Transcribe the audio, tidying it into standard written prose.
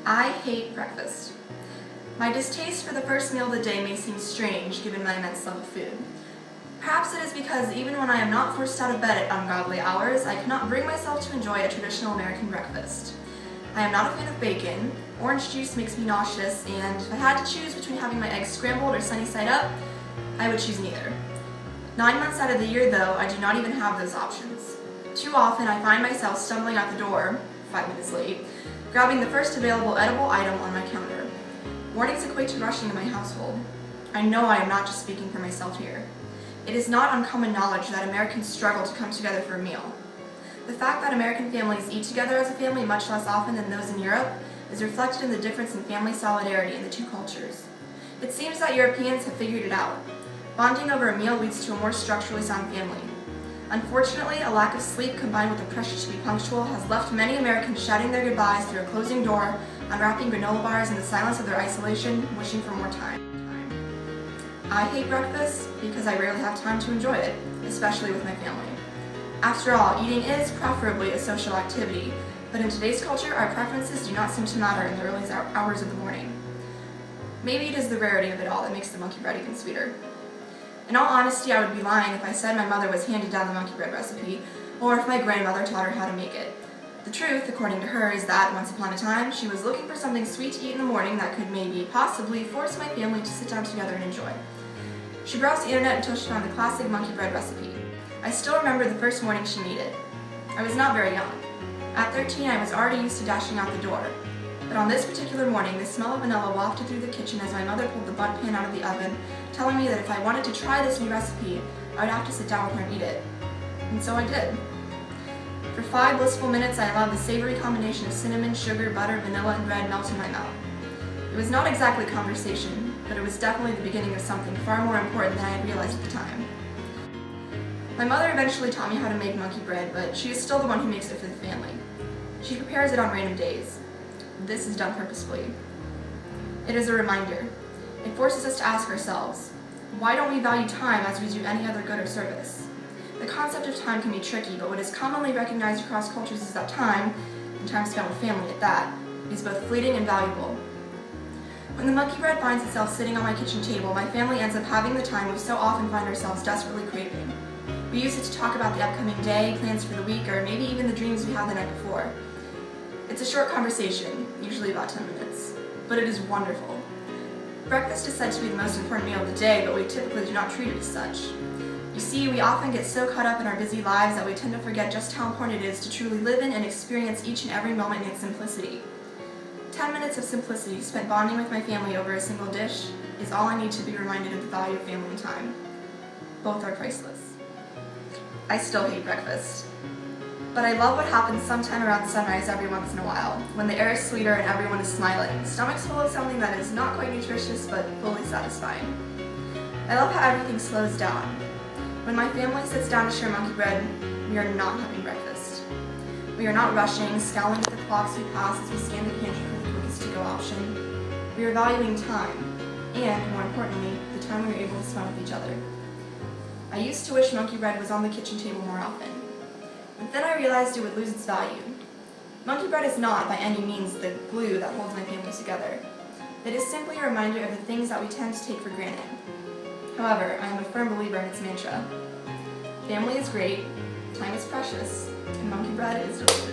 I hate breakfast. My distaste for the first meal of the day may seem strange given my immense love of food. Perhaps it is because even when I am not forced out of bed at ungodly hours, I cannot bring myself to enjoy a traditional American breakfast. I am not a fan of bacon, orange juice makes me nauseous, and if I had to choose between having my eggs scrambled or sunny side up, I would choose neither. 9 months out of the year, though, I do not even have those options. Too often, I find myself stumbling out the door, 5 minutes late, grabbing the first available edible item on my counter. Mornings equate to rushing in my household. I know I am not just speaking for myself here. It is not uncommon knowledge that Americans struggle to come together for a meal. The fact that American families eat together as a family much less often than those in Europe is reflected in the difference in family solidarity in the two cultures. It seems that Europeans have figured it out. Bonding over a meal leads to a more structurally sound family. Unfortunately, a lack of sleep combined with the pressure to be punctual has left many Americans shouting their goodbyes through a closing door, unwrapping granola bars in the silence of their isolation, wishing for more time. I hate breakfast because I rarely have time to enjoy it, especially with my family. After all, eating is preferably a social activity, but in today's culture, our preferences do not seem to matter in the early hours of the morning. Maybe it is the rarity of it all that makes the monkey bread even sweeter. In all honesty, I would be lying if I said my mother was handed down the monkey bread recipe, or if my grandmother taught her how to make it. The truth, according to her, is that once upon a time, she was looking for something sweet to eat in the morning that could maybe, possibly, force my family to sit down together and enjoy. She browsed the internet until she found the classic monkey bread recipe. I still remember the first morning she made it. I was not very young. At 13, I was already used to dashing out the door. But on this particular morning, the smell of vanilla wafted through the kitchen as my mother pulled the bun pan out of the oven, telling me that if I wanted to try this new recipe, I would have to sit down with her and eat it. And so I did. For 5 blissful minutes, I allowed the savory combination of cinnamon, sugar, butter, vanilla, and bread melt in my mouth. It was not exactly conversation, but it was definitely the beginning of something far more important than I had realized at the time. My mother eventually taught me how to make monkey bread, but she is still the one who makes it for the family. She prepares it on random days. This is done purposefully. It is a reminder. It forces us to ask ourselves, why don't we value time as we do any other good or service? The concept of time can be tricky, but what is commonly recognized across cultures is that time, and time spent with family at that, is both fleeting and valuable. When the monkey bread finds itself sitting on my kitchen table, my family ends up having the time we so often find ourselves desperately craving. We use it to talk about the upcoming day, plans for the week, or maybe even the dreams we had the night before. It's a short conversation, usually about 10 minutes, but it is wonderful. Breakfast is said to be the most important meal of the day, but we typically do not treat it as such. You see, we often get so caught up in our busy lives that we tend to forget just how important it is to truly live in and experience each and every moment in its simplicity. 10 minutes of simplicity spent bonding with my family over a single dish is all I need to be reminded of the value of family and time. Both are priceless. I still hate breakfast. But I love what happens sometime around sunrise every once in a while, when the air is sweeter and everyone is smiling, stomachs full of something that is not quite nutritious but fully satisfying. I love how everything slows down. When my family sits down to share monkey bread, we are not having breakfast. We are not rushing, scowling at the clocks we pass as we scan the pantry for the quickest to-go option. We are valuing time, and, more importantly, the time we are able to spend with each other. I used to wish monkey bread was on the kitchen table more often. But then I realized it would lose its value. Monkey bread is not, by any means, the glue that holds my family together. It is simply a reminder of the things that we tend to take for granted. However, I am a firm believer in its mantra. Family is great, time is precious, and monkey bread is delicious.